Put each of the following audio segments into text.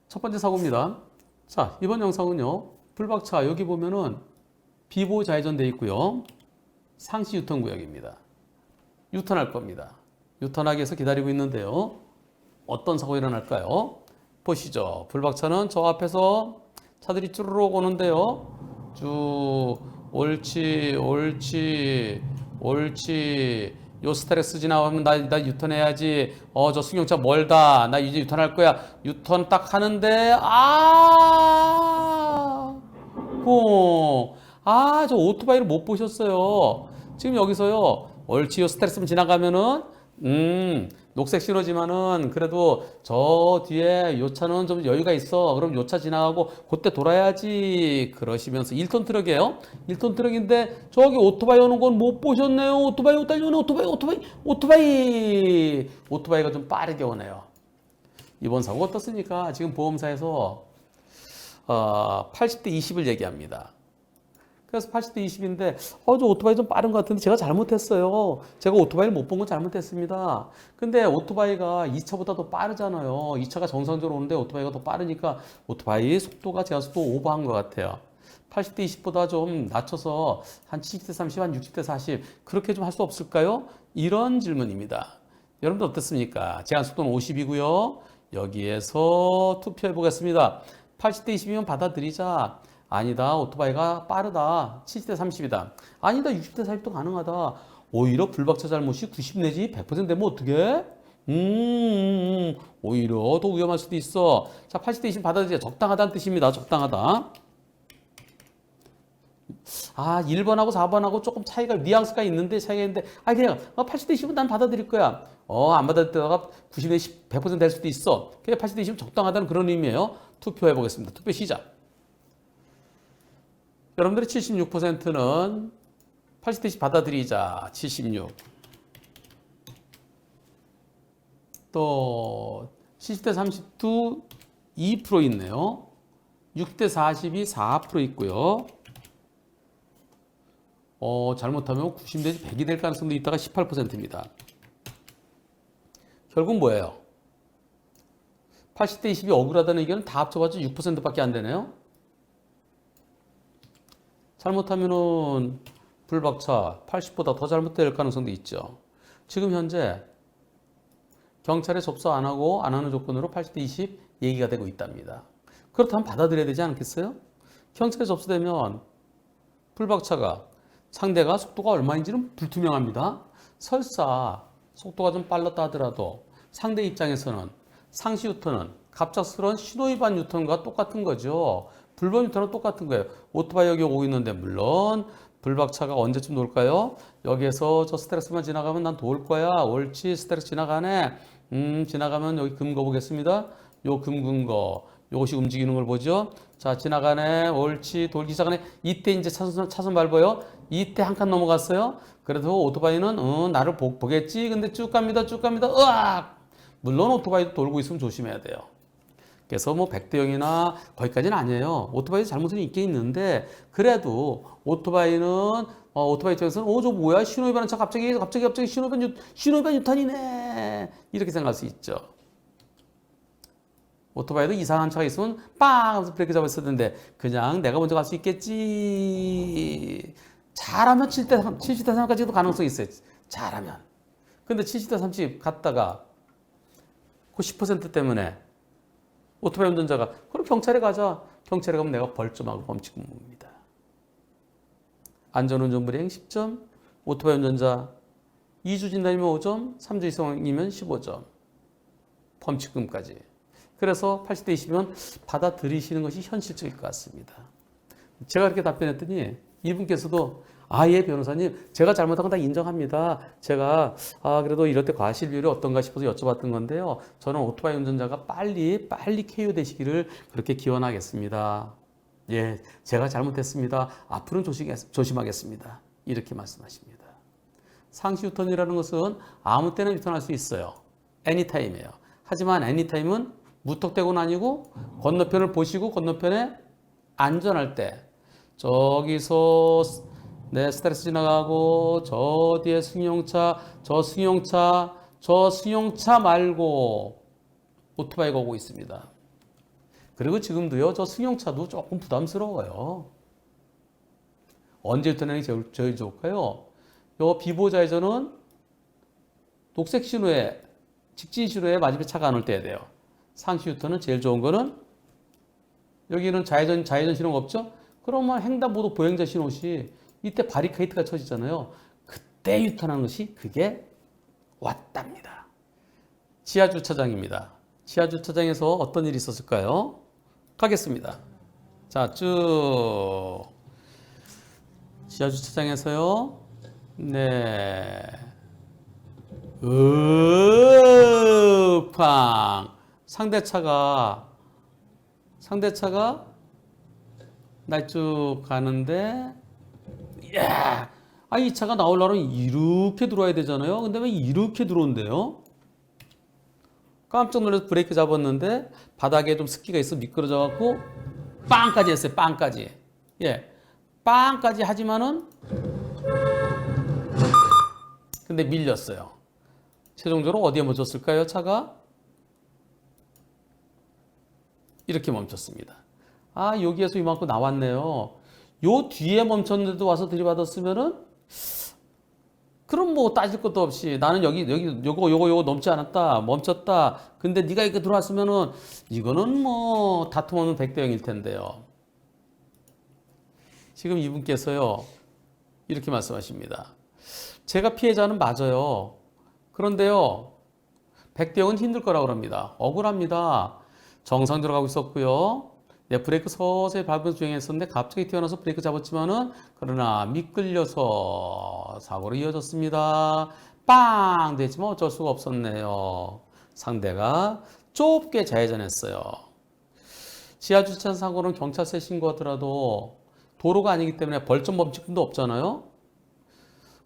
첫 번째 사고입니다. 자, 이번 영상은요. 불박차 여기 보면은 비보호 좌회전되어 있고요. 상시 유턴 구역입니다. 유턴할 겁니다. 유턴하기 위해서 기다리고 있는데요. 어떤 사고가 일어날까요? 보시죠. 불박차는 저 앞에서 차들이 쭈르륵 오는데요. 쭉 옳지 옳지 옳지. 요 스트레스 지나가면 나 유턴해야지. 저 승용차 멀다. 나 이제 유턴할 거야. 유턴 딱 하는데 저 오토바이를 못 보셨어요. 지금 여기서요. 옳지 요 스트레스 지나가면은 녹색 신호지만은 그래도 저 뒤에 요 차는 좀 여유가 있어. 그럼 요 차 지나가고 그때 돌아야지. 그러시면서 1톤 트럭이에요. 1톤 트럭인데 저기 오토바이 오는 건 못 보셨네요. 오토바이 달려오네. 오토바이가 좀 빠르게 오네요. 이번 사고 어떻습니까? 지금 보험사에서 80대 20을 얘기합니다. 그래서 80대 20인데 저 오토바이 좀 빠른 것 같은데 제가 잘못했어요. 제가 오토바이를 못 본 건 잘못했습니다. 근데 오토바이가 2차보다 더 빠르잖아요. 2차가 정상적으로 오는데 오토바이가 더 빠르니까 오토바이 속도가 제가 속도 오버한 것 같아요. 80대 20보다 좀 낮춰서 한 70대 30, 한 60대 40 그렇게 좀 할 수 없을까요? 이런 질문입니다. 여러분들 어떻습니까? 제한 속도는 50이고요. 여기에서 투표해 보겠습니다. 80대 20이면 받아들이자. 아니다. 오토바이가 빠르다. 70대 30이다. 아니다. 60대 40도 가능하다. 오히려 불박차 잘못이 90 내지 100% 되면 어떡해? 오히려 더 위험할 수도 있어. 자, 80대 20 받아들이자. 적당하다는 뜻입니다. 적당하다. 1번하고 4번하고 조금 차이가, 뉘앙스가 있는데, 차이가 있는데, 그냥, 80대 20은 난 받아들일 거야. 안 받아들다가 90 내지 100% 될 수도 있어. 그냥 80대 20은 적당하다는 그런 의미예요. 투표해 보겠습니다. 투표 시작. 여러분들의 76%는 80대 20 받아들이자. 76. 또 70대 30도 2% 있네요. 60대 40이 4% 있고요. 잘못하면 90 내지 100이 될 가능성도 있다가 18%입니다. 결국 뭐예요? 80대 20이 억울하다는 의견은 다 합쳐봤자 6%밖에 안 되네요. 잘못하면은 불박차 80보다 더 잘못될 가능성도 있죠. 지금 현재 경찰에 접수 안 하는 조건으로 80대 20 얘기가 되고 있답니다. 그렇다면 받아들여야 되지 않겠어요? 경찰에 접수되면 불박차가 상대가 속도가 얼마인지는 불투명합니다. 설사 속도가 좀 빨랐다 하더라도 상대 입장에서는 상시 유턴은 갑작스러운 신호위반 유턴과 똑같은 거죠. 불법 유턴은 똑같은 거예요. 오토바이 여기 오고 있는데 물론 불박차가 언제쯤 돌까요? 여기에서 저 스트레스만 지나가면 난 돌 거야. 옳지 스트레스 지나가네. 지나가면 여기 금거 보겠습니다. 요 금 거. 요것이 움직이는 걸 보죠. 자 지나가네. 옳지 돌기 시작하네. 이때 이제 차선 밟아요. 이때 한 칸 넘어갔어요. 그래도 오토바이는 나를 보겠지. 근데 쭉 갑니다. 쭉 갑니다. 으악! 물론 오토바이도 돌고 있으면 조심해야 돼요. 그래서 뭐 100대 0이나 거기까지는 아니에요. 오토바이 잘못은 있긴 있는데 그래도 오토바이는 오토바이 입장에서는 저 뭐야 신호위반한 차 갑자기 신호위반 유턴이네 이렇게 생각할 수 있죠. 오토바이도 이상한 차가 있으면 빵 하면서 브레이크 잡았을 텐데 그냥 내가 먼저 갈 수 있겠지. 잘하면 70대 3까지도 가능성이 있어요. 잘하면. 근데 70대 30 갔다가 그 10% 때문에 오토바이 운전자가 그럼 경찰에 가자. 경찰에 가면 내가 벌점하고 범칙금 묻습니다. 안전운전 불이행 10점, 오토바이 운전자 2주 진단이면 5점, 3주 이상이면 15점. 범칙금까지. 그래서 80대 20이면 받아들이시는 것이 현실적일 것 같습니다. 제가 그렇게 답변했더니 이분께서도 예 변호사님 제가 잘못한 건 다 인정합니다. 제가 그래도 이럴 때 과실 비율이 어떤가 싶어서 여쭤봤던 건데요. 저는 오토바이 운전자가 빨리 KO 되시기를 그렇게 기원하겠습니다. 예, 제가 잘못했습니다. 앞으로는 조심하겠습니다. 이렇게 말씀하십니다. 상시 유턴이라는 것은 아무 때나 유턴할 수 있어요. 애니타임이에요. 하지만 애니타임은 무턱대고는 아니고 건너편을 보시고 건너편에 안전할 때 저기서 스트레스 지나가고 저 뒤에 승용차 저 승용차 말고 오토바이가 오고 있습니다. 그리고 지금도요, 저 승용차도 조금 부담스러워요. 언제 유턴하는 게 제일 좋을까요? 요 비보좌회전은 녹색 신호에, 직진 신호에 맞으면 차가 안 올 때야 돼요. 상시 유턴은 제일 좋은 거는 여기는 좌회전 신호가 없죠? 그러면 횡단보도 보행자 신호 시 이때 바리케이트가 쳐지잖아요. 그때 유턴하는 것이 그게 왔답니다. 지하주차장입니다. 지하주차장에서 어떤 일이 있었을까요? 가겠습니다. 자, 쭉. 지하주차장에서요. 네. 팡. 상대차가 날 쭉 가는데, 이야. 이 차가 나오려면 이렇게 들어와야 되잖아요. 근데 왜 이렇게 들어온대요? 깜짝 놀라서 브레이크 잡았는데 바닥에 좀 습기가 있어 미끄러져 갖고 빵까지 했어요. 빵까지. 예. 빵까지 하지만은 근데 밀렸어요. 최종적으로 어디에 멈췄을까요? 차가 이렇게 멈췄습니다. 여기에서 이만큼 나왔네요. 요 뒤에 멈췄는데도 와서 들이받았으면은 그럼 뭐 따질 것도 없이 나는 여기 요거 넘지 않았다. 멈췄다. 근데 네가 이렇게 들어왔으면은 이거는 뭐 다툼 없는 100대 0일 텐데요. 지금 이분께서요. 이렇게 말씀하십니다. 제가 피해자는 맞아요. 그런데요. 100대 0은 힘들 거라고 합니다. 억울합니다. 정상 들어가고 있었고요. 브레이크 서서히 밟으면서 주행했었는데 갑자기 튀어나와서 브레이크 잡았지만은 그러나 미끌려서 사고로 이어졌습니다. 빵! 됐지만 어쩔 수가 없었네요. 상대가 좁게 좌회전했어요. 지하주차장 사고는 경찰서에 신고하더라도 도로가 아니기 때문에 벌점 범칙금도 없잖아요.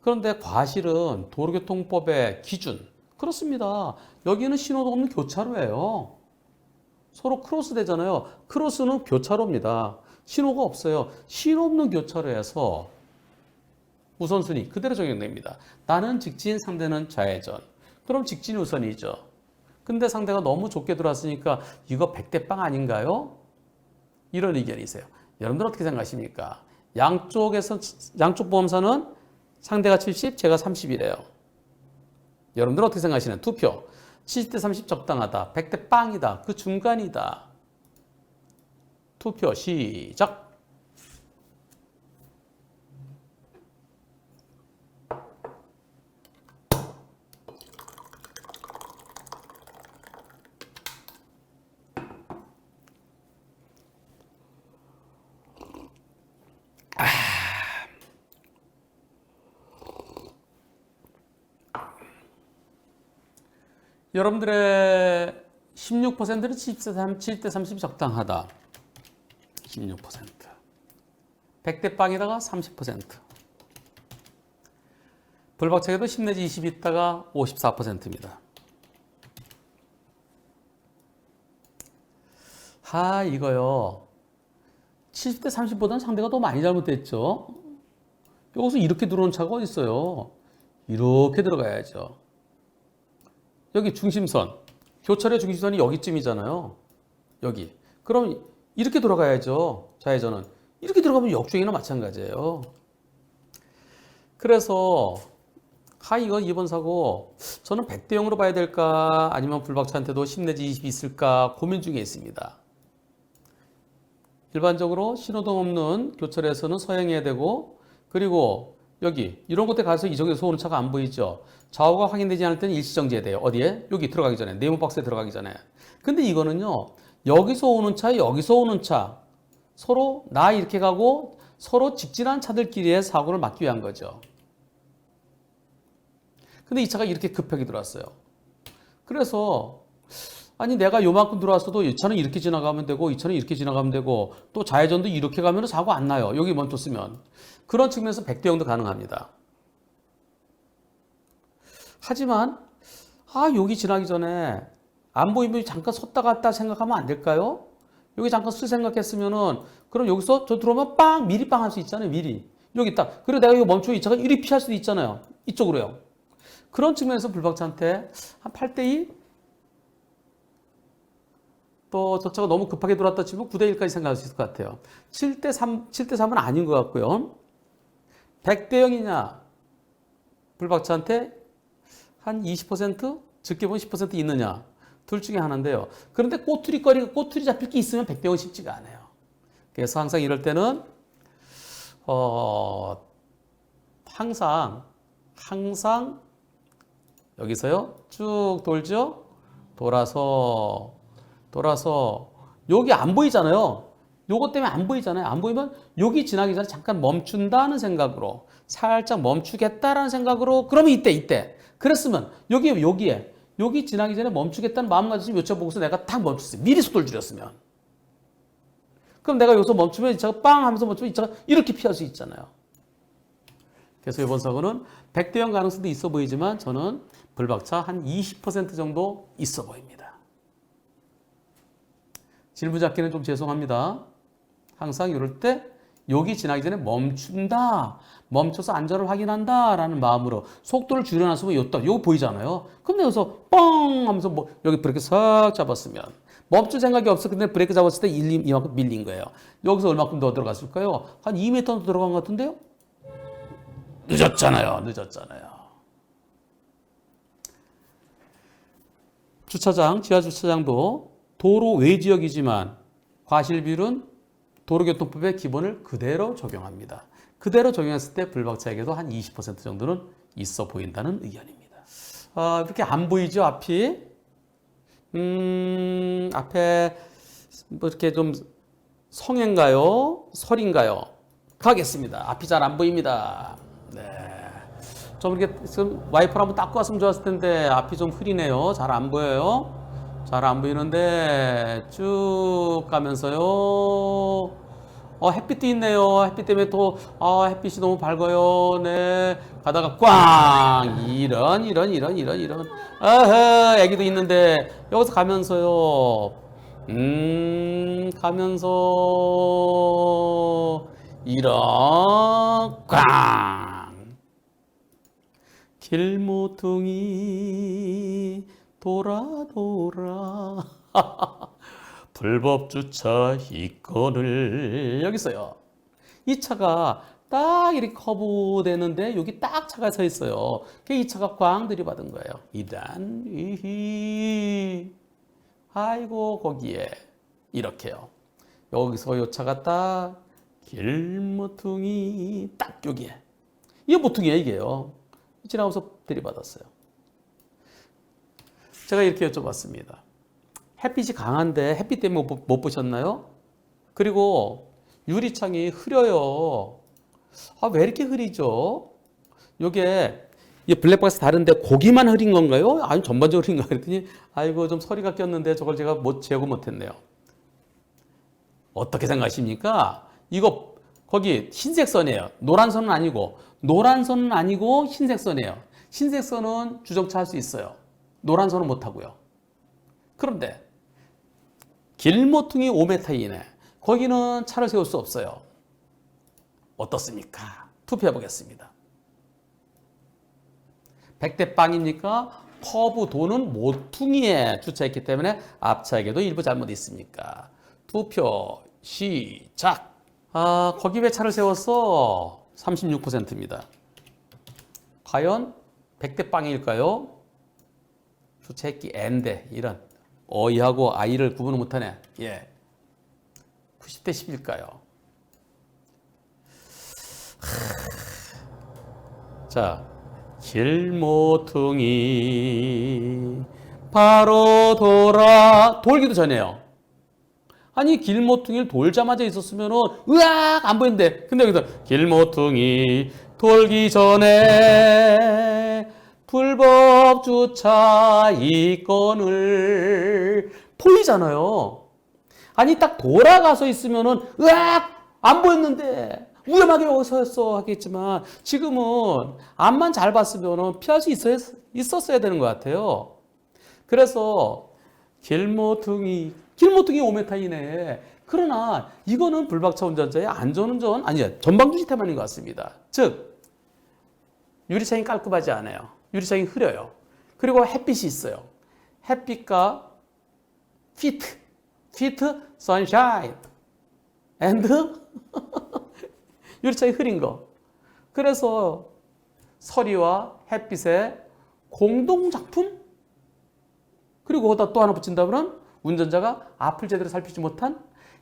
그런데 과실은 도로교통법의 기준 그렇습니다. 여기는 신호도 없는 교차로예요. 서로 크로스 되잖아요. 크로스는 교차로입니다. 신호가 없어요. 신호 없는 교차로에서 우선순위 그대로 적용됩니다. 나는 직진, 상대는 좌회전. 그럼 직진이 우선이죠. 근데 상대가 너무 좁게 들어왔으니까 이거 100대 빵 아닌가요? 이런 의견이세요. 여러분들 어떻게 생각하십니까? 양쪽 보험사는 상대가 70, 제가 30이래요. 여러분들 어떻게 생각하시나요? 투표. 70대 30 적당하다. 100대 빵이다. 그 중간이다. 투표 시작. 여러분들의 16%는 70대 30이 적당하다. 16%. 100대 빵에다가 30%. 불박차에도 10 내지 20 있다가 54%입니다. 이거요. 70대 30보다는 상대가 더 많이 잘못됐죠. 여기서 이렇게 들어오는 차가 어디 있어요? 이렇게 들어가야죠. 여기 중심선, 교차로의 중심선이 여기쯤이잖아요. 여기. 그럼 이렇게 돌아가야죠. 좌회전은. 이렇게 들어가면 역주행이나 마찬가지예요. 그래서 이건 이번 사고 저는 100대 0으로 봐야 될까 아니면 불박차한테도 10 내지 20이 있을까 고민 중에 있습니다. 일반적으로 신호등 없는 교차로에서는 서행해야 되고 그리고 여기 이런 곳에 가서 이쪽에서 오는 차가 안 보이죠. 좌우가 확인되지 않을 때는 일시정지해야 돼요. 어디에? 여기 들어가기 전에. 네모 박스에 들어가기 전에. 근데 이거는요. 여기서 오는 차, 여기서 오는 차. 서로 나 이렇게 가고 서로 직진한 차들끼리의 사고를 막기 위한 거죠. 근데 이 차가 이렇게 급하게 들어왔어요. 그래서 내가 요만큼 들어왔어도 이 차는 이렇게 지나가면 되고 이 차는 이렇게 지나가면 되고 또 좌회전도 이렇게 가면 사고 안 나요. 여기 멈췄으면. 그런 측면에서 100대 0도 가능합니다. 하지만 여기 지나기 전에 안 보이면 잠깐 섰다 갔다 생각하면 안 될까요? 여기 잠깐 쓸 생각했으면은 그럼 여기서 저 들어오면 미리 할 수 있잖아요. 미리. 여기 딱. 그리고 내가 이거 멈추고 이 차가 이리 피할 수도 있잖아요. 이쪽으로요. 그런 측면에서 불박차한테 한 8대2? 또 저 차가 너무 급하게 돌았다 치면 9대1까지 생각할 수 있을 것 같아요. 7대3, 7대3은 아닌 것 같고요. 100대0이냐? 불박차한테 한 20%? 적게 보면 10% 있느냐? 둘 중에 하나인데요. 그런데 꼬투리 잡힐 게 있으면 100대0은 쉽지가 않아요. 그래서 항상 이럴 때는 항상 여기서요 쭉 돌죠. 돌아서 여기 안 보이잖아요. 요것 때문에 안 보이잖아요. 안 보이면 여기 지나기 전에 잠깐 멈춘다는 생각으로 살짝 멈추겠다라는 생각으로 그러면 이때 그랬으면 여기 지나기 전에 멈추겠다는 마음가짐 여쭤보고서 내가 딱 멈췄어요. 미리 속도를 줄였으면. 그럼 내가 여기서 멈추면 이 차가 빵 하면서 멈추면 이 차가 이렇게 피할 수 있잖아요. 그래서 이번 사고는 100대0 가능성도 있어 보이지만 저는 불박차 한 20% 정도 있어 보입니다. 질문 잡기는 좀 죄송합니다. 항상 이럴 때 여기 지나기 전에 멈춘다. 멈춰서 안전을 확인한다. 라는 마음으로 속도를 줄여놨으면 여기 보이잖아요. 그럼 여기서 뻥 하면서 여기 브레이크 싹 잡았으면 멈출 생각이 없어. 근데 브레이크 잡았을 때 이만큼 밀린 거예요. 여기서 얼마큼 더 들어갔을까요? 한 2m 더 들어간 것 같은데요? 늦었잖아요. 지하 주차장도 도로 외 지역이지만 과실비율은 도로교통법의 기본을 그대로 적용합니다. 그대로 적용했을 때 불박차에게도 한 20% 정도는 있어 보인다는 의견입니다. 이렇게 안 보이죠, 앞이? 앞에 뭐 이렇게 좀 성인가요? 설인가요? 가겠습니다. 앞이 잘 안 보입니다. 네. 좀 이렇게 지금 와이퍼를 한번 닦고 왔으면 좋았을 텐데 앞이 좀 흐리네요. 잘 안 보여요. 잘 안 보이는데 쭉 가면서요. 햇빛도 있네요. 햇빛 때문에 또 햇빛이 너무 밝아요. 네. 가다가 꽝 이런 애기도 있는데 여기서 가면서요. 가면서 이런 꽝 길모퉁이 돌아 불법 주차 이건을 여기 있어요. 이 차가 딱 이렇게 커브 되는데 여기 딱 차가 서 있어요. 이 차가 꽝 들이받은 거예요. 아이고 거기에 이렇게요. 여기서 요 차가 딱 길모퉁이 딱 여기에 이게 모퉁이야 이게요. 지나가면서 들이받았어요. 제가 이렇게 여쭤봤습니다. 햇빛이 강한데 햇빛 때문에 못 보셨나요? 그리고 유리창이 흐려요. 왜 이렇게 흐리죠? 이게 블랙박스 다른데 고기만 흐린 건가요? 아니 전반적으로 흐린 거 그랬더니 아이고 좀 서리가 꼈는데 저걸 제가 제거 못했네요. 어떻게 생각하십니까? 이거 거기 흰색 선이에요. 노란 선은 아니고 흰색 선이에요. 흰색 선은 주정차 할 수 있어요. 노란 선은 못 하고요. 그런데 길모퉁이 5m 이내 거기는 차를 세울 수 없어요. 어떻습니까? 투표해 보겠습니다. 100대 빵입니까? 커브 도는 모퉁이에 주차했기 때문에 앞차에게도 일부 잘못이 있습니까? 투표 시작. 거기 왜 차를 세웠어? 36%입니다. 과연 100대 빵일까요? 주차했기 N대 이런 어이하고 아이를 구분을 못하네. 90대 10일까요? 자, 길모퉁이 바로 돌기도 전에요. 아니 길모퉁이를 돌자마자 있었으면은 으악 안 보이는데 근데 여기서 길모퉁이 돌기 전에 불법 주차 이건을 보이잖아요. 아니 딱 돌아가서 있으면은 으악 안 보였는데 위험하게 서였어 하겠지만 지금은 앞만 잘 봤으면은 피할 수 있었어야 되는 것 같아요. 그래서 길모퉁이 5m 이내. 그러나 이거는 불박차 운전자의 안전운전 전방주시 테마인 것 같습니다. 즉 유리창이 깔끔하지 않아요. 유리창이 흐려요. 그리고 햇빛이 있어요. 햇빛과 fit, sunshine, and 유리창이 흐린 거. 그래서 서리와 햇빛의 공동작품? 그리고 거기다 또 하나 붙인다면 운전자가 앞을 제대로 살피지 못한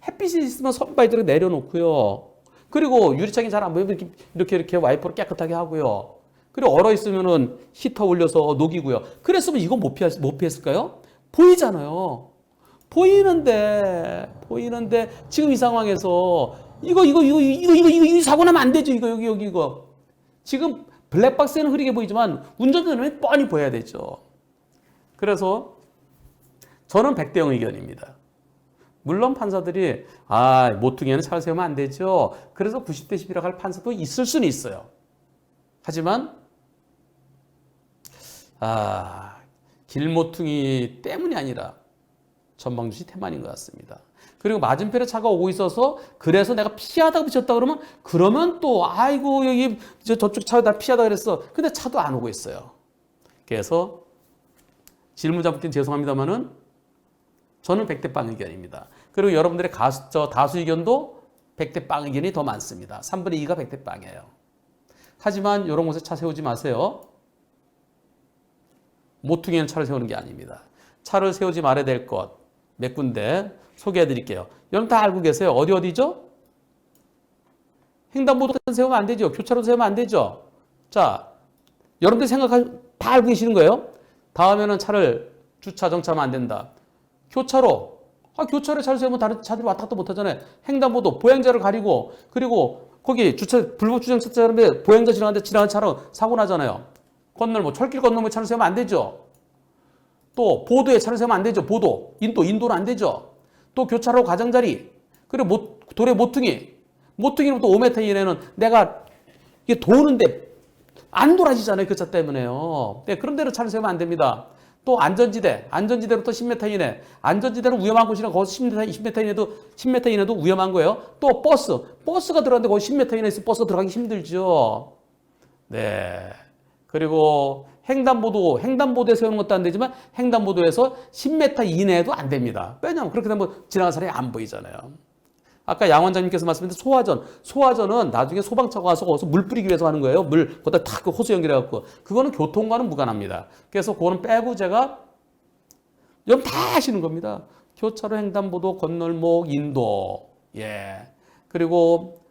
햇빛이 있으면 선바이드로 내려놓고요. 그리고 유리창이 잘 안 보이면 이렇게 와이퍼로 깨끗하게 하고요. 그리고 얼어 있으면은 히터 올려서 녹이고요. 그랬으면 이거 못 피했을까요? 보이잖아요. 보이는데 지금 이 상황에서 이거 사고 나면 안 되죠. 이거. 지금 블랙박스에는 흐리게 보이지만 운전자는 뻔히 보여야 되죠. 그래서 저는 100대 0 의견입니다. 물론 판사들이 모퉁이에는 차를 세우면 안 되죠. 그래서 90대 10이라고 할 판사도 있을 수는 있어요. 하지만 길모퉁이 때문이 아니라 전방주시 태만인 것 같습니다. 그리고 맞은편에 차가 오고 있어서 그래서 내가 피하다가 붙였다 그러면 또 아이고 여기 저쪽 차 나 피하다 그랬어. 근데 차도 안 오고 있어요. 그래서 질문자분께 죄송합니다만은 저는 100대 0 의견입니다. 그리고 여러분들의 다수 의견도 100대 0 의견이 더 많습니다. 3분의 2가 100대 0이에요. 하지만 이런 곳에 차 세우지 마세요. 모퉁이에는 차를 세우는 게 아닙니다. 차를 세우지 말아야 될 것 몇 군데 소개해 드릴게요. 여러분 다 알고 계세요. 어디죠? 횡단보도 세우면 안 되죠. 교차로 세우면 안 되죠. 자, 여러분들 다 알고 계시는 거예요. 다음에는 차를 주차 정차하면 안 된다. 교차로 차를 세우면 다른 차들이 왔다 갔다 못 하잖아요. 횡단보도 보행자를 가리고 그리고 거기 불법 주행 차량인데 보행자 지나가는 차로 사고 나잖아요. 철길 건널목 차를 세우면 안 되죠. 또 보도에 차를 세우면 안 되죠. 인도는 안 되죠. 또 교차로 가장자리 그리고 도로의 모퉁이는 또 5m 이내는 내가 이게 도는데 안 돌아지잖아요. 그 차 때문에요. 네, 그런 데로 차를 세우면 안 됩니다. 또 안전지대로부터 10m 이내. 안전지대는 위험한 곳이라 거기서 10m 이내도 위험한 거예요. 또 버스가 들어갔는데 거기 10m 이내에 있으면 버스가 들어가기 힘들죠. 네. 그리고 횡단보도에 세우는 것도 안 되지만 횡단보도에서 10m 이내에도 안 됩니다. 왜냐하면 그렇게 되면 지나가는 사람이 안 보이잖아요. 아까 양 원장님께서 말씀하신 소화전은 나중에 소방차가 와서 거기서 물 뿌리기 위해서 하는 거예요. 거기다 탁 호수 연결해갖고. 그거는 교통과는 무관합니다. 그래서 그거는 빼고 제가 여러분 다 아시는 겁니다. 교차로, 횡단보도, 건널목, 인도. 예. 그리고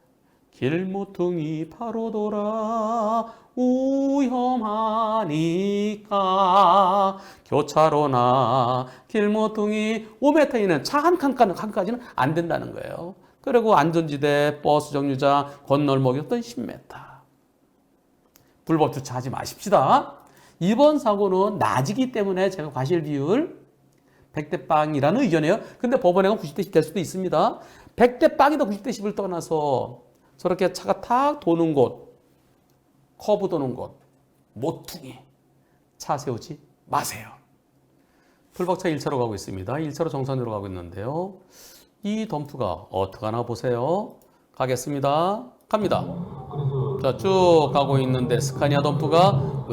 길모퉁이 바로 돌아 위험하니까 교차로나 길모퉁이 5m 이내는 차 한 칸까지는 안 된다는 거예요. 그리고 안전지대, 버스 정류장, 건널목이었던 10m. 불법 주차하지 마십시다. 이번 사고는 낮이기 때문에 제가 과실 비율 100대 0이라는 의견이에요. 근데 법원에는 90대 10 될 수도 있습니다. 100대 0이다 90대 10을 떠나서 저렇게 차가 탁 도는 곳, 커브 도는 곳, 모퉁이 차 세우지 마세요. 풀박차 1차로 가고 있습니다. 1차로 정상으로 가고 있는데요. 이 덤프가 어떻게 하나 보세요. 가겠습니다. 갑니다. 자, 쭉 가고 있는데 스카니아 덤프가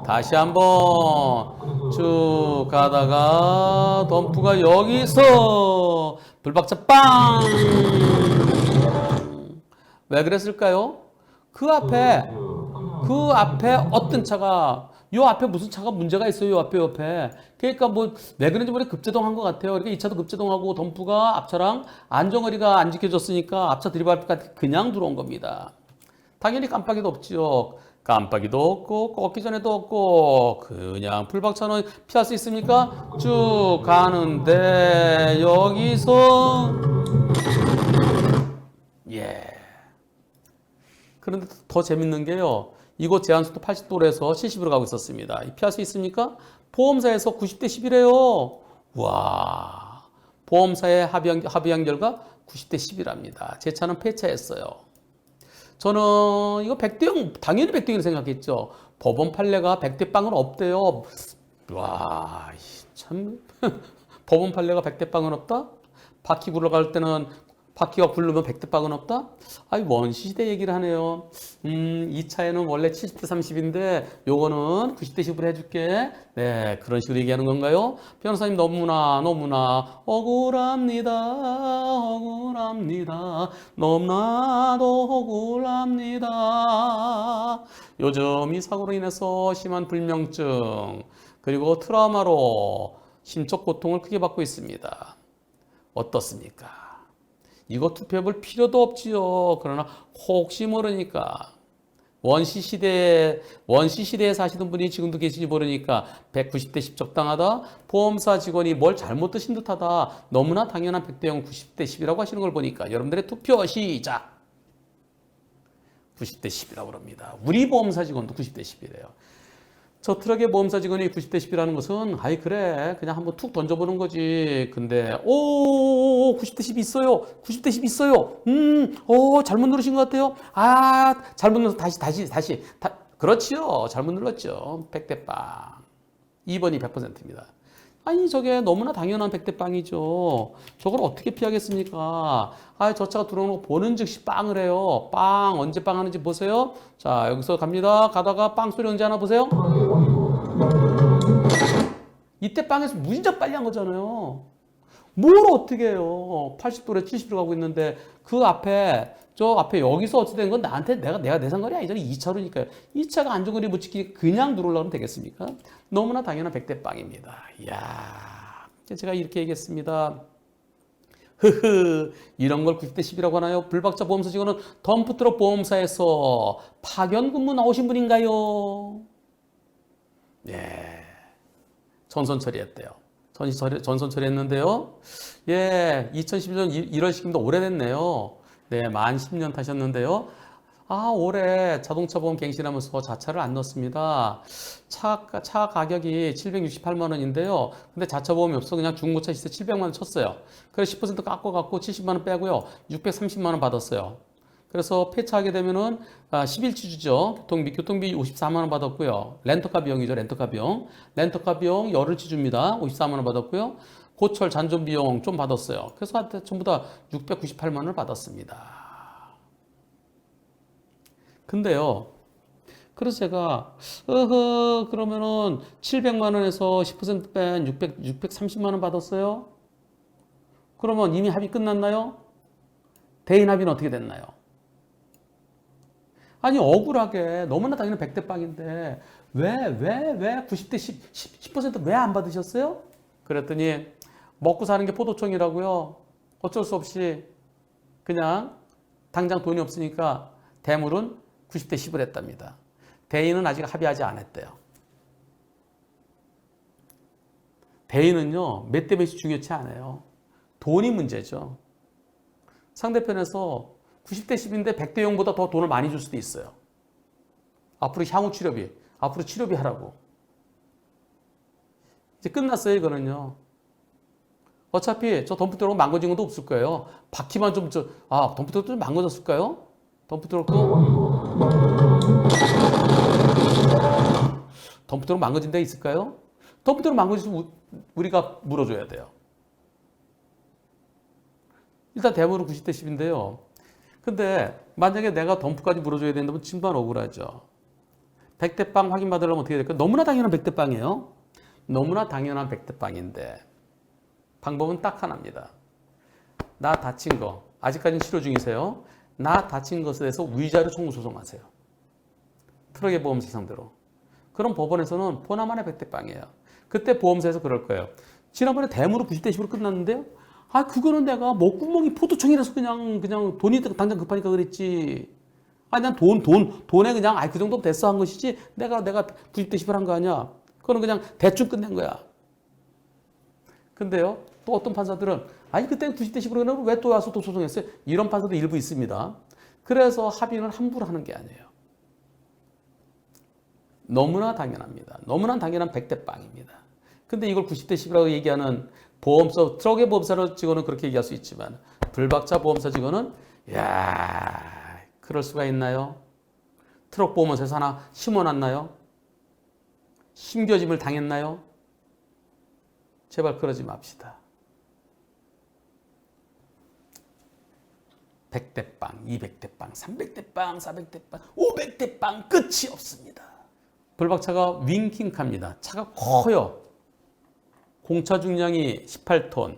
다시 한번 쭉 가다가 덤프가 여기서 불박차 빵! 왜 그랬을까요? 그 앞에 어떤 차가 요 앞에 무슨 차가 문제가 있어요. 요 앞에. 그러니까 왜 그런지 모르게 급제동한 것 같아요. 그러니까 이 차도 급제동하고 덤프가 앞차랑 안전거리가 안 지켜졌으니까 앞차 들이받을 그냥 들어온 겁니다. 당연히 깜빡이도 없죠. 깜빡이도 없고 꺾기 전에도 없고 그냥 풀박차는 피할 수 있습니까? 쭉 가는데 여기서 그런데 더 재밌는 게요. 이곳 제한속도 80도에서 70으로 가고 있었습니다. 피할 수 있습니까? 보험사에서 90대 10이래요. 와, 보험사의 합의한 결과 90대 10이랍니다. 제 차는 폐차했어요. 저는 이거 100대 0, 당연히 100대 0이라고 생각했죠. 법원 판례가 100대 0은 없대요. 와, 참. 법원 판례가 100대 0은 없다? 바퀴 굴러갈 때는 바퀴가 굴르면 100대 빵은 없다? 아이, 원시시대 얘기를 하네요. 이 차에는 원래 70대 30인데 요거는 90대 10으로 해줄게. 네, 그런 식으로 얘기하는 건가요? 변호사님 너무나 억울합니다. 너무나도 억울합니다. 요즘 이 사고로 인해서 심한 불면증 그리고 트라우마로 심적 고통을 크게 받고 있습니다. 어떻습니까? 이거 투표해볼 필요도 없지요. 그러나 혹시 모르니까 원시시대에 사시던 분이 지금도 계시지 모르니까 190대 10 적당하다. 보험사 직원이 뭘 잘못 드신 듯하다. 너무나 당연한 100대 0 90대 10이라고 하시는 걸 보니까 여러분들의 투표 시작. 90대 10이라고 합니다. 우리 보험사 직원도 90대 10이래요. 저 트럭의 보험사 직원이 90대 10이라는 것은 아이 그래 그냥 한번 툭 던져보는 거지. 근데 90대 10 있어요. 90대 10 있어요. 잘못 누르신 것 같아요. 잘못 눌러서 다시. 그렇지요. 잘못 눌렀죠. 100대 빵. 2번이 100%입니다. 아니 저게 너무나 당연한 100대 빵이죠. 저걸 어떻게 피하겠습니까? 저 차가 들어오는 거 보는 즉시 빵을 해요. 빵 언제 빵 하는지 보세요. 자 여기서 갑니다. 가다가 빵 소리 언제 하나 보세요. 이때 빵에서 무진장 빨리 한 거잖아요. 뭘 어떻게 해요. 80도래 70도로 가고 있는데 저 앞에 여기서 어찌 된 건 나한테 내가 내상거리 아니잖아요. 2차로니까요. 2차가 안전거리 못 지키게 그냥 누르려면 되겠습니까? 너무나 당연한 100대 빵입니다. 이야, 제가 이렇게 얘기했습니다. 이런 걸 90대 10이라고 하나요? 불박자 보험사 직원은 덤프트럭 보험사에서 파견 근무 나오신 분인가요? 예, 전선 처리했대요. 전선 처리했는데요. 예, 2012년 1월식입니다. 오래됐네요. 네, 만 10년 타셨는데요. 올해 자동차 보험 갱신하면서 자차를 안 넣었습니다. 차 가격이 768만 원인데요. 근데 자차 보험이 없어 그냥 중고차 시세 700만 원 쳤어요. 그래서 10% 깎아갖고 70만 원 빼고요. 630만 원 받았어요. 그래서 폐차하게 되면은 11치 주죠. 교통비 54만 원 받았고요. 렌터카 비용이죠. 렌터카 비용 열흘치 줍니다. 54만 원 받았고요. 고철 잔존 비용 좀 받았어요. 그래서 전부 다 698만 원을 받았습니다. 근데요. 그래서 제가 그러면은 700만 원에서 10% 뺀 630만 원 받았어요. 그러면 이미 합의 끝났나요? 대인 합의는 어떻게 됐나요? 아니 억울하게 너무나 당연히 100대 빵인데 왜 90대 10% 왜 안 받으셨어요? 그랬더니 먹고 사는 게 포도청이라고요. 어쩔 수 없이 그냥 당장 돈이 없으니까 대물은 90대 10을 했답니다. 대인은 아직 합의하지 않았대요. 대인은요 몇 대 몇이 중요치 않아요. 돈이 문제죠. 상대편에서 90대 10인데 100대 0보다 더 돈을 많이 줄 수도 있어요. 앞으로 향후 치료비, 앞으로 치료비 하라고. 이제 끝났어요, 이거는요. 어차피 저 덤프트럭 망가진 것도 없을 거예요. 바퀴만 덤프트럭도 좀 망가졌을까요? 덤프트럭 망가진 데 있을까요? 덤프트럭 망가지면 우리가 물어줘야 돼요. 일단 대부분 90대 10인데요. 근데 만약에 내가 덤프까지 물어줘야 된다면 진반 억울하죠. 100대 빵 확인받으려면 어떻게 될까요? 너무나 당연한 100대 빵이에요. 너무나 당연한 100대 빵인데 방법은 딱 하나입니다. 나 다친 거 아직까지는 치료 중이세요. 나 다친 것에 대해서 위자료 청구 소송하세요. 트럭의 보험사 상대로. 그럼 법원에서는 보나마나 100대 빵이에요. 그때 보험사에서 그럴 거예요. 지난번에 대무로 90대 10으로 끝났는데요. 그거는 내가 목구멍이 포도청이라서 그냥 돈이 당장 급하니까 그랬지. 난 돈에 그냥 그 정도 됐어 한 것이지. 내가 90대 10을 한 거 아니야. 그거는 그냥 대충 끝낸 거야. 근데요, 또 어떤 판사들은 그때 90대 10으로 끝나고 왜 또 와서 또 소송했어요? 이런 판사도 일부 있습니다. 그래서 합의는 함부로 하는 게 아니에요. 너무나 당연합니다. 너무나 당연한 100대 빵입니다. 근데 이걸 90대 10이라고 얘기하는 트럭의 보험사 직원은 그렇게 얘기할 수 있지만 불박차 보험사 직원은 그럴 수가 있나요? 트럭 보험사에서 하나 심어놨나요? 심겨짐을 당했나요? 제발 그러지 맙시다. 100대 빵, 200대 빵, 300대 빵, 400대 빵, 500대 빵 끝이 없습니다. 불박차가 윙킹카입니다. 차가 커요. 공차 중량이 18톤,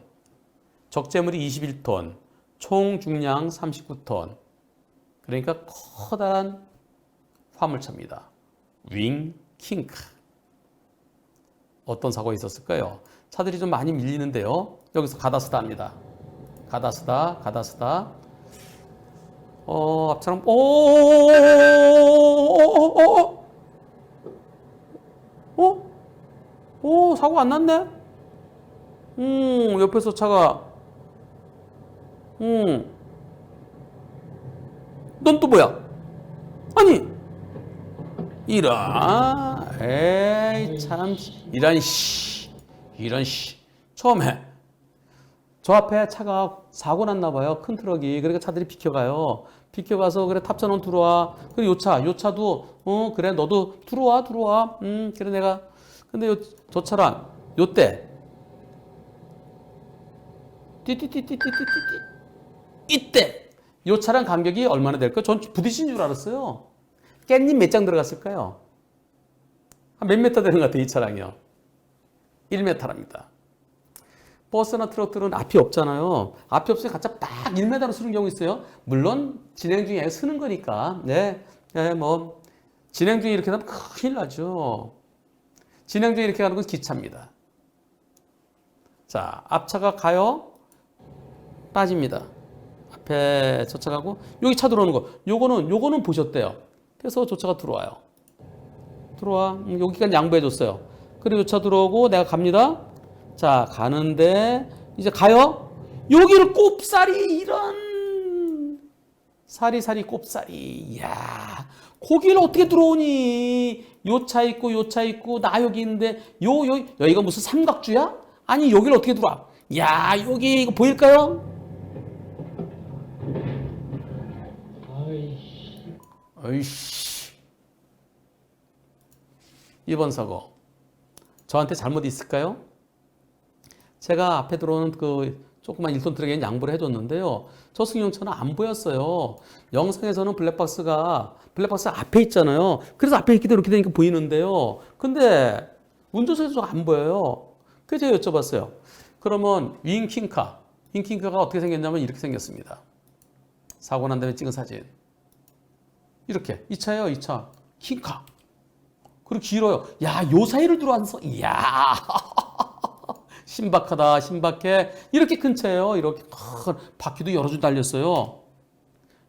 적재물이 21톤, 총 중량 39톤. 그러니까 커다란 화물차입니다. 윙킹카. 어떤 사고가 있었을까요? 차들이 좀 많이 밀리는데요. 여기서 가다스다 합니다. 가다스다. 앞차랑 사고 안 났네? 옆에서 차가, 넌 또 뭐야? 아니, 에이, 참, 이런 씨. 처음에, 저 앞에 차가 사고 났나 봐요. 큰 트럭이. 그러니까 차들이 비켜가요. 비켜가서, 그래, 탑차는 들어와. 그래, 요 차도, 그래, 너도 들어와. 그래, 내가. 근데 저 차랑, 요때, 이때, 요 차랑 간격이 얼마나 될까요? 전 부딪힌 줄 알았어요. 깻잎 몇 장 들어갔을까요? 한 몇 메터 되는 것 같아요, 이 차량이요. 1m랍니다. 버스나 트럭들은 앞이 없잖아요. 앞이 없으니 가짜 딱 1m로 쓰는 경우 있어요. 물론 진행 중에 쓰는 거니까. 뭐 진행 중에 이렇게 하면 큰일 나죠. 진행 중에 이렇게 가는 건 기차입니다. 자, 앞차가 가요. 빠집니다. 앞에 저 차 가고 여기 차 들어오는 거. 요거는 보셨대요. 그래서 저 차가 들어와요. 들어와. 여기까지 양보해 줬어요. 그리고 요 차 들어오고 내가 갑니다. 자, 가는데 이제 가요. 여기를 꼽사리 이런 사리사리 꼽사리. 이야, 거기를 어떻게 들어오니? 요 차 있고 나 여기 있는데 여기가 무슨 삼각주야? 아니, 여기를 어떻게 들어와? 야, 여기 이거 보일까요? 어이씨. 이번 사고. 저한테 잘못 있을까요? 제가 앞에 들어오는 그 조그만 1톤 트럭에 양보를 해줬는데요. 저 승용차는 안 보였어요. 영상에서는 블랙박스가 앞에 있잖아요. 그래서 앞에 있기도 이렇게 되니까 보이는데요. 근데 운전석에서 안 보여요. 그래서 제가 여쭤봤어요. 그러면 윙킹카가 어떻게 생겼냐면 이렇게 생겼습니다. 사고 난 다음에 찍은 사진. 이렇게. 이 차예요, 이 차. 킹카. 그리고 길어요. 야, 요 사이를 들어와서, 이야. 신박하다, 신박해. 이렇게 큰 차예요. 이렇게 큰 바퀴도 여러 줄 달렸어요.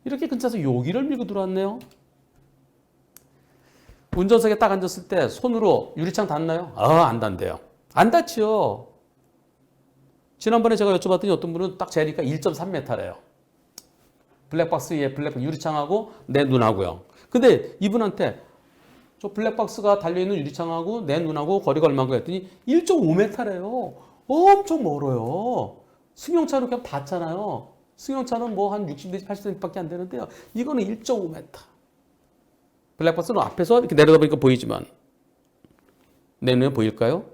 이렇게 큰 차에서 여기를 밀고 들어왔네요. 운전석에 딱 앉았을 때 손으로 유리창 닿나요? 안 닿는데요. 안 닿지요. 지난번에 제가 여쭤봤더니 어떤 분은 딱 재니까 1.3m래요. 블랙박스 위에 블랙박스 유리창하고 내 눈하고요. 근데 이분한테 저 블랙박스가 달려있는 유리창하고 내 눈하고 거리가 얼마인가 했더니 1.5m래요. 엄청 멀어요. 승용차는 그냥 닿잖아요. 승용차는 뭐 한 60cm, 80cm밖에 안 되는데요. 이거는 1.5m. 블랙박스는 앞에서 이렇게 내려다보니까 보이지만 내 눈에 보일까요?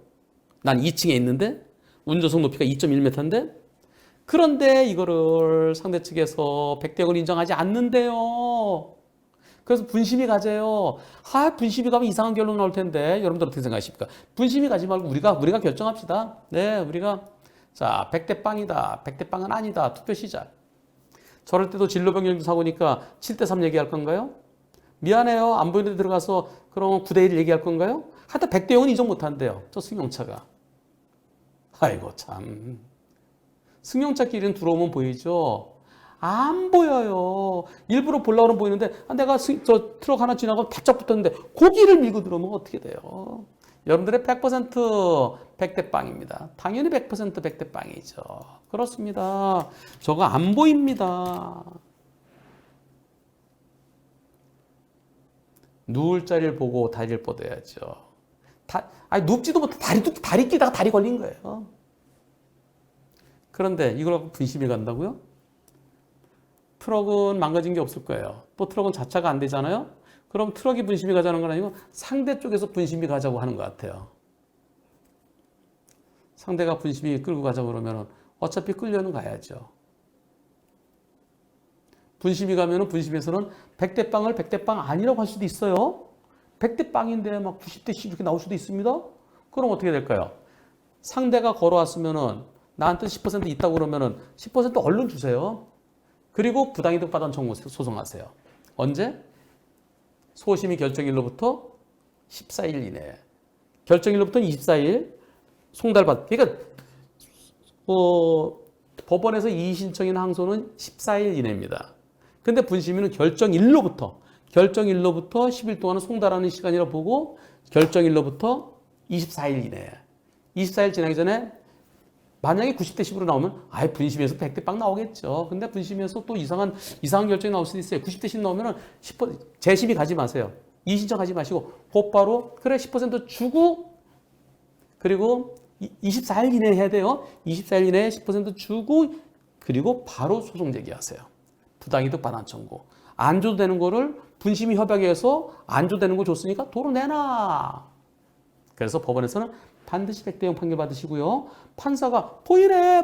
난 2층에 있는데 운전석 높이가 2.1m인데 그런데 이거를 상대 측에서 백대역을 인정하지 않는데요. 그래서 분심이 가져요. 분심이 가면 이상한 결론 나올 텐데 여러분들 어떻게 생각하십니까? 분심이 가지 말고 우리가 결정합시다. 네, 우리가 자 100대 빵이다. 100대 빵은 아니다. 투표 시작. 저럴 때도 진로변경 사고니까 7대 3 얘기할 건가요? 미안해요. 안 보이는 데 들어가서 그럼 9대 1 얘기할 건가요? 하여튼 100대 0은 인정 못한대요. 저 승용차가. 아이고 참. 승용차끼리는 들어오면 보이죠? 안 보여요. 일부러 보려고는 보이는데 내가 저 트럭 하나 지나가면 바짝 붙었는데 고기를 밀고 들어오면 어떻게 돼요? 여러분들의 100% 100대 빵입니다. 당연히 100% 100대 빵이죠. 그렇습니다. 저거 안 보입니다. 누울 자리를 보고 다리를 뻗어야죠. 눕지도 못해 다리 끼다가 다리 걸린 거예요. 그런데 이걸 갖고 분심이 간다고요? 트럭은 망가진 게 없을 거예요. 또 트럭은 자차가 안 되잖아요? 그럼 트럭이 분심이 가자는 건 아니고 상대 쪽에서 분심이 가자고 하는 것 같아요. 상대가 분심이 끌고 가자고 그러면 어차피 끌려는 가야죠. 분심이 가면은 분심에서는 100대 빵을 100대 빵 아니라고 할 수도 있어요. 100대 빵인데 막 90대 10 이렇게 나올 수도 있습니다. 그럼 어떻게 될까요? 상대가 걸어왔으면은 나한테 10% 있다고 그러면은 10% 얼른 주세요. 그리고 부당이득 받은 청구 소송하세요. 언제? 소심이 결정일로부터 14일 이내에. 결정일로부터는 24일 송달받. 그러니까 법원에서 이의신청이나 항소는 14일 이내입니다. 근데 분심위는 결정일로부터 10일 동안은 송달하는 시간이라 보고 결정일로부터 24일 이내에. 24일 지나기 전에 만약에 90대 10으로 나오면 아예 분심에서 100대 빵 나오겠죠. 근데 분심에서 또 이상한 결정이 나올 수도 있어요. 90대 10 나오면은 10% 재심이 가지 마세요. 이의신청 하지 마시고 곧바로 그래 10% 주고 그리고 24일 이내에 해야 돼요. 24일 이내에 10% 주고 그리고 바로 소송 제기하세요. 부당이득 반환 청구. 안 줘도 되는 거를 분심이 협약해서 안 줘도 되는 거 줬으니까 도로 내놔. 그래서 법원에서는 반드시 100대 0 판결 받으시고요. 판사가 보이네.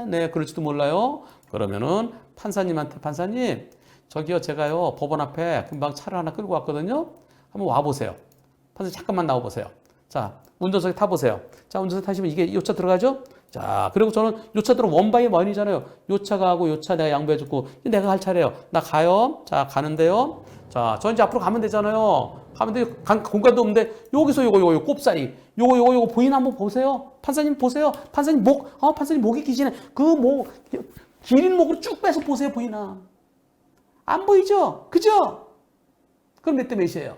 네, 그럴지도 몰라요. 그러면은 판사님한테 판사님 저기요 제가요 법원 앞에 금방 차를 하나 끌고 왔거든요. 한번 와보세요. 판사 잠깐만 나와보세요. 자 운전석에 타보세요. 자 운전석에 타시면 이게 요 차 들어가죠? 자 그리고 저는 요 차 들어 원바이 원이잖아요. 요 차 가고 요 차 내가 양보해줬고 내가 갈 차례요. 나 가요. 자 가는데요. 자 저 이제 앞으로 가면 되잖아요. 가면 돼 공간도 없는데 여기서 요거 꼽사리 요거 보이나 한번 보세요. 판사님 보세요. 판사님 판사님 목이 기시네. 그 목 기린 목으로 쭉 빼서 보세요. 보이나? 안 보이죠? 그죠? 그럼 몇 대 몇이에요?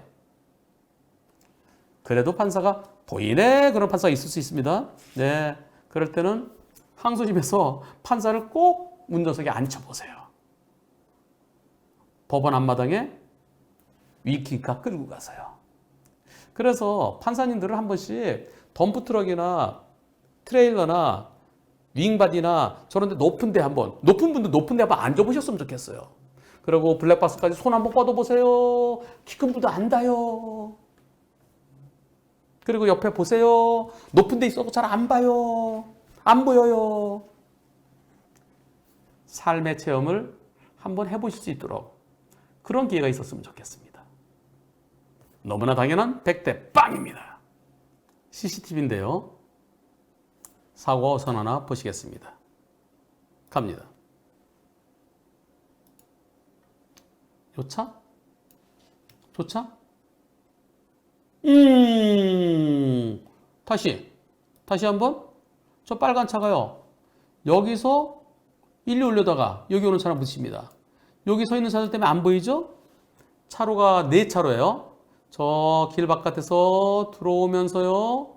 그래도 판사가 보이네. 그런 판사가 있을 수 있습니다. 네, 그럴 때는 항소심에서 판사를 꼭 운전석에 앉혀보세요. 법원 앞마당에 위키카 끌고 가서요. 그래서 판사님들은 한 번씩 덤프트럭이나 트레일러나 윙바디나 저런 데 높은 데 한번 앉아보셨으면 좋겠어요. 그리고 블랙박스까지 손 한번 뻗어보세요. 키 큰 분도 안다요. 그리고 옆에 보세요. 높은 데 있어도 잘 안 봐요. 안 보여요. 삶의 체험을 한번 해보실 수 있도록 그런 기회가 있었으면 좋겠습니다. 너무나 당연한 100대 빵입니다. CCTV인데요. 사고 우선 하나 보시겠습니다. 갑니다. 요 차? 저 차? 다시 한번. 저 빨간 차가요. 여기서 1, 2 올려다가 여기 오는 차랑 부딪힙니다. 여기 서 있는 차들 때문에 안 보이죠? 차로가 4차로예요. 저 길 바깥에서 들어오면서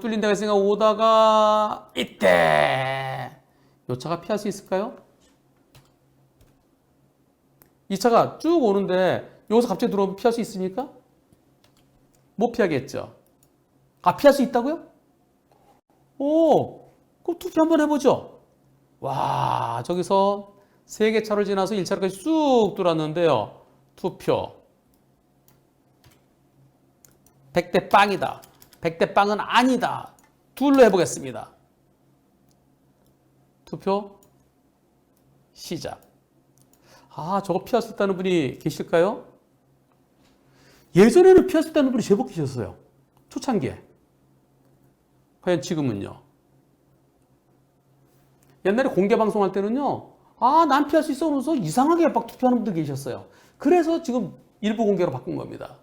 뚫린 데가 있으니까 오다가 이때 이 차가 피할 수 있을까요? 이 차가 쭉 오는데 여기서 갑자기 들어오면 피할 수 있습니까? 못 피하겠죠. 피할 수 있다고요? 그럼 투표 한번 해보죠. 와, 저기서 3개 차를 지나서 1차로까지 쑥 들어왔는데요. 투표. 100대 빵이다. 100대 빵은 아니다. 둘로 해보겠습니다. 투표 시작. 저거 피할 수 있다는 분이 계실까요? 예전에는 피할 수 있다는 분이 제법 계셨어요. 초창기에. 과연 지금은요? 옛날에 공개 방송할 때는요. 난 피할 수 있어 그러면서 이상하게 막 투표하는 분들 계셨어요. 그래서 지금 일부 공개로 바꾼 겁니다.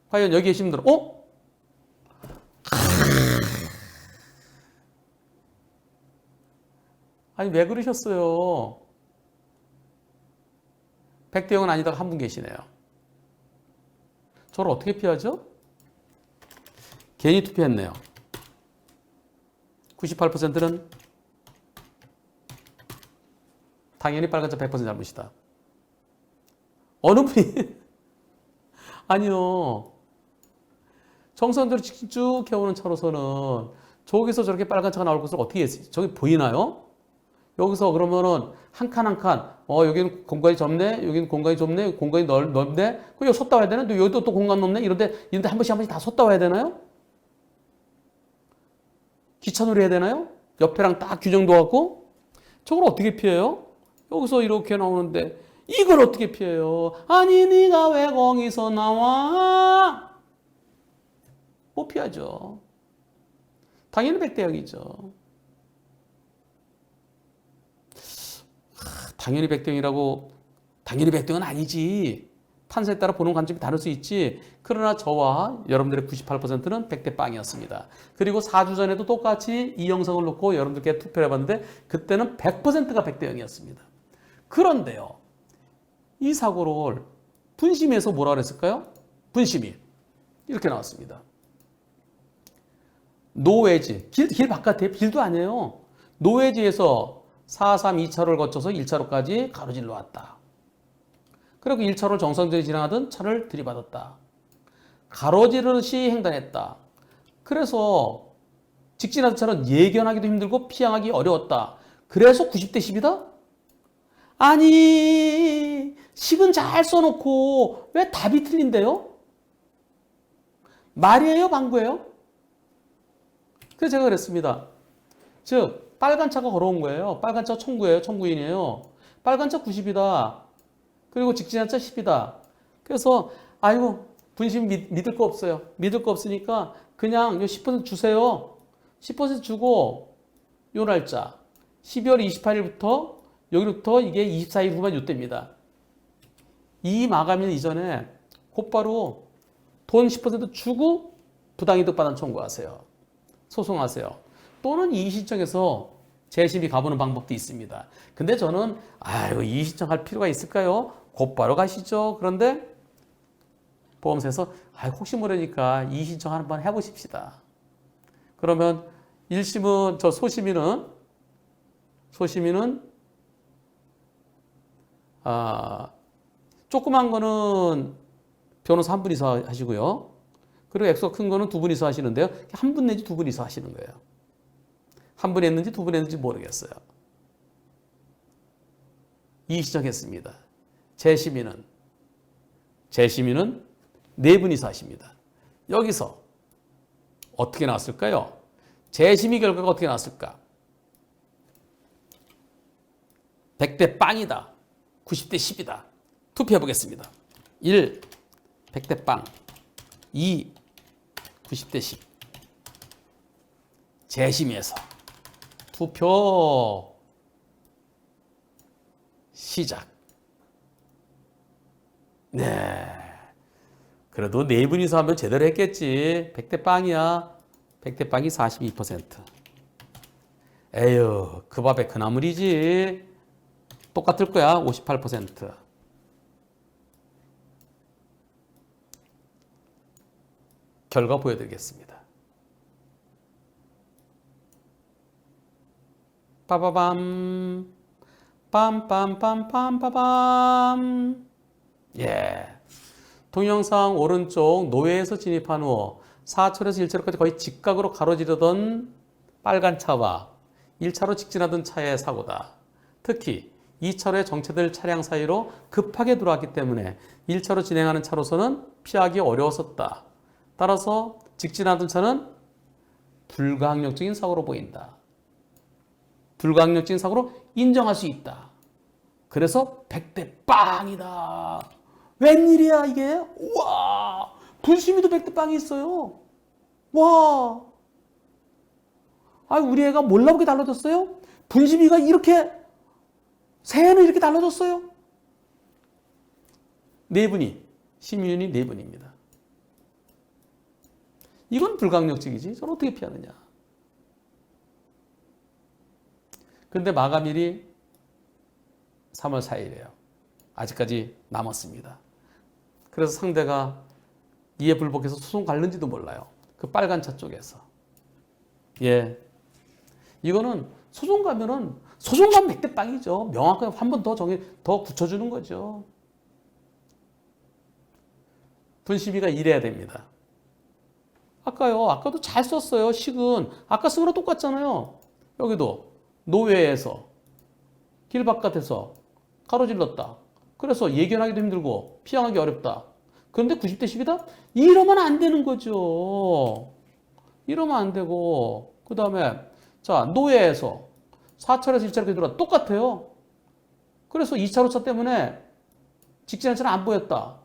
과연 여기 계신 분들은 아니 왜 그러셨어요? 100대 0은 아니다가 한 분 계시네요. 저를 어떻게 피하죠? 괜히 투표했네요. 98%는 당연히 빨간차 100% 잘못이다. 어느 분이 아니요. 정선대로 쭉 해오는 차로서는 저기서 저렇게 빨간 차가 나올 것을 어떻게 했어요? 저기 보이나요? 여기서 그러면은 한 칸 한 칸, 여기는 공간이 좁네, 여기는 공간이 좁네, 공간이 넓네, 여기 섰다 와야 되나? 여기도 또 공간 넓네? 이런데 한 번씩 다 섰다 와야 되나요? 기차놀이 해야 되나요? 옆에랑 딱 규정도 갖고 저걸 어떻게 피해요? 여기서 이렇게 나오는데 이걸 어떻게 피해요? 아니 네가 왜 거기서 나와? 못 피하죠. 당연히 100대 0이죠. 당연히 100대 0이라고 당연히 100대 0은 아니지. 판사에 따라 보는 관점이 다를 수 있지. 그러나 저와 여러분들의 98%는 100대 빵이었습니다. 그리고 4주 전에도 똑같이 이 영상을 놓고 여러분들께 투표를 해봤는데 그때는 100%가 100대 0이었습니다. 그런데요. 이 사고를 분심에서 뭐라 그랬을까요? 분심이 이렇게 나왔습니다. 노웨지, 길 바깥에 길도 아니에요. 노웨지에서 432 2차로를 거쳐서 1차로까지 가로질러 왔다. 그리고 1차로 정상적으로 지나가던 차를 들이받았다. 가로지르듯이 횡단했다. 그래서 직진하던 차는 예견하기도 힘들고 피항하기 어려웠다. 그래서 90대 10이다? 아니, 식은 잘 써놓고 왜 답이 틀린데요? 말이에요, 방구예요? 그래서 제가 그랬습니다. 즉, 빨간 차가 걸어온 거예요. 빨간 차 청구예요, 청구인이에요. 빨간 차 90이다. 그리고 직진한 차 10이다. 그래서 아이고 분심 믿을 거 없어요. 믿을 거 없으니까 그냥 10% 주세요. 10% 주고 요 날짜 12월 28일부터 여기부터 이게 24일 후반 요때입니다. 이 마감일 이전에 곧바로 돈 10% 주고 부당이득 반환 청구하세요. 소송하세요. 또는 이의신청해서 재심이 가보는 방법도 있습니다. 근데 저는 아이고 이의신청할 필요가 있을까요? 곧바로 가시죠. 그런데 보험사에서 혹시 모르니까 이의신청 한번 해보십시다. 그러면 1심은 저 소심인은 조그만 거는 변호사 한 분이서 하시고요. 그리고 액수가 큰 거는 두 분이서 하시는데요. 한 분 내지 두 분이서 하시는 거예요. 한 분 했는지 두 분 했는지 모르겠어요. 이의신청했습니다. 재심의는 네 분이서 하십니다. 여기서 어떻게 나왔을까요? 재심의 결과가 어떻게 나왔을까? 100대 빵이다. 90대 10이다. 투표해 보겠습니다. 1. 100대 빵. 2. 90대 10. 재심의에서 투표 시작. 네. 그래도 네 분이서 하면 제대로 했겠지. 100대 빵이야. 100대 빵이 42%. 에휴, 그 밥에 그 나물이지. 똑같을 거야. 58%. 결과 보여드리겠습니다. 빠바밤. 빰빰빰빰빠밤. 예. 동영상 오른쪽 노회에서 진입한 후 4차로에서 1차로까지 거의 직각으로 가로지르던 빨간 차와 1차로 직진하던 차의 사고다. 특히 2차로에 정체될 차량 사이로 급하게 들어왔기 때문에 1차로 진행하는 차로서는 피하기 어려웠었다. 따라서 직진하던 차는 불가항력적인 사고로 보인다. 불가항력적인 사고로 인정할 수 있다. 그래서 100대 빵이다. 웬일이야 이게? 우와, 분심이도 100대 빵이 있어요. 와, 우리 애가 몰라보게 달라졌어요? 분심이가 이렇게 새해는 이렇게 달라졌어요? 네 분이, 심의원이 네 분입니다. 이건 불가항력적이지. 저는 어떻게 피하느냐. 근데 마감일이 3월 4일이에요. 아직까지 남았습니다. 그래서 상대가 이에 불복해서 소송 갈는지도 몰라요. 그 빨간 차 쪽에서. 예. 이거는 소송 가면은 소송 가면 100대 빵이죠. 명확하게 한 번 더 더 붙여주는 거죠. 분심이가 이래야 됩니다. 아까도 잘 썼어요. 식은. 아까 쓴 거랑 똑같잖아요. 여기도 노회에서 길 바깥에서 가로질렀다. 그래서 예견하기도 힘들고 피항하기 어렵다. 그런데 90대 10이다? 이러면 안 되는 거죠. 이러면 안 되고 그 다음에 자 노회에서 4차로에서 1차로 들어가 똑같아요. 그래서 2차 로차 때문에 직진한차는 안 보였다.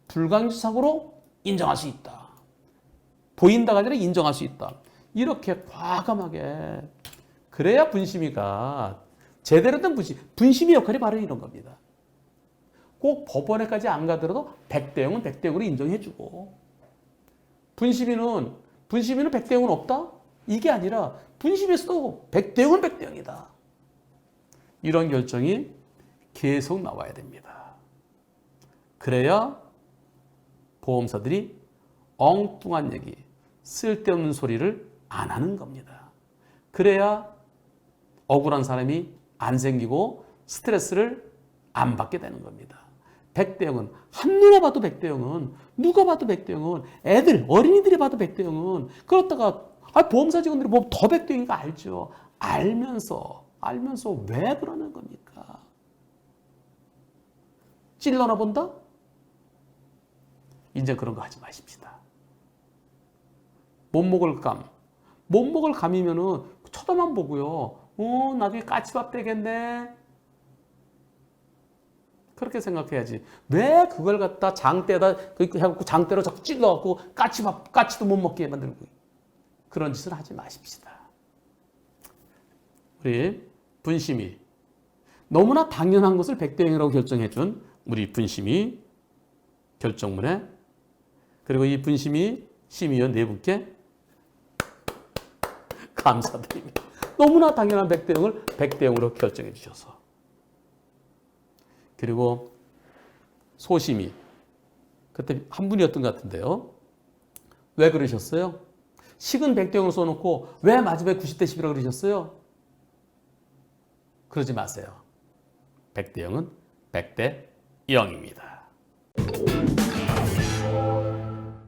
불가항력 사고로 인정할 수 있다. 보인다가 아니라 인정할 수 있다. 이렇게 과감하게 그래야 분심이가 제대로 된 분심의 역할이 바로 이런 겁니다. 꼭 법원에까지 안 가더라도 100대 0은 100대 0으로 인정해주고 분심이는 100대 0은 없다? 이게 아니라 분심에서도 100대 0은 100대 0이다. 이런 결정이 계속 나와야 됩니다. 그래야 보험사들이 엉뚱한 얘기, 쓸데없는 소리를 안 하는 겁니다. 그래야 억울한 사람이 안 생기고 스트레스를 안 받게 되는 겁니다. 100대 0은 한눈에 봐도 100대 0은 누가 봐도 100대 0은 애들 어린이들이 봐도 100대 0은 그렇다가 보험사 직원들이 뭐 더 100대 0인가 알죠. 알면서 왜 그러는 겁니까? 찔러나 본다? 이제 그런 거 하지 마십시다. 못먹을 감이면은 쳐다만 보고요. 나중에 까치밥 되겠네. 그렇게 생각해야지. 왜 그걸 갖다 장대에다 해갖고 장대로 자꾸 찔러갖고 까치도 못 먹게 만들고 그런 짓을 하지 마십시다. 우리 분심이 너무나 당연한 것을 100대 0이라고 결정해준 우리 분심이 결정문에 그리고 이 분심이 심의위원 네 분께 감사드립니다. 너무나 당연한 100대 0을 100대 0으로 결정해 주셔서. 그리고 소심이 그때 한 분이었던 것 같은데요. 왜 그러셨어요? 식은 100대 0으로 써놓고 왜 마지막에 90대 10이라고 그러셨어요? 그러지 마세요. 100대 0은 100대 0입니다.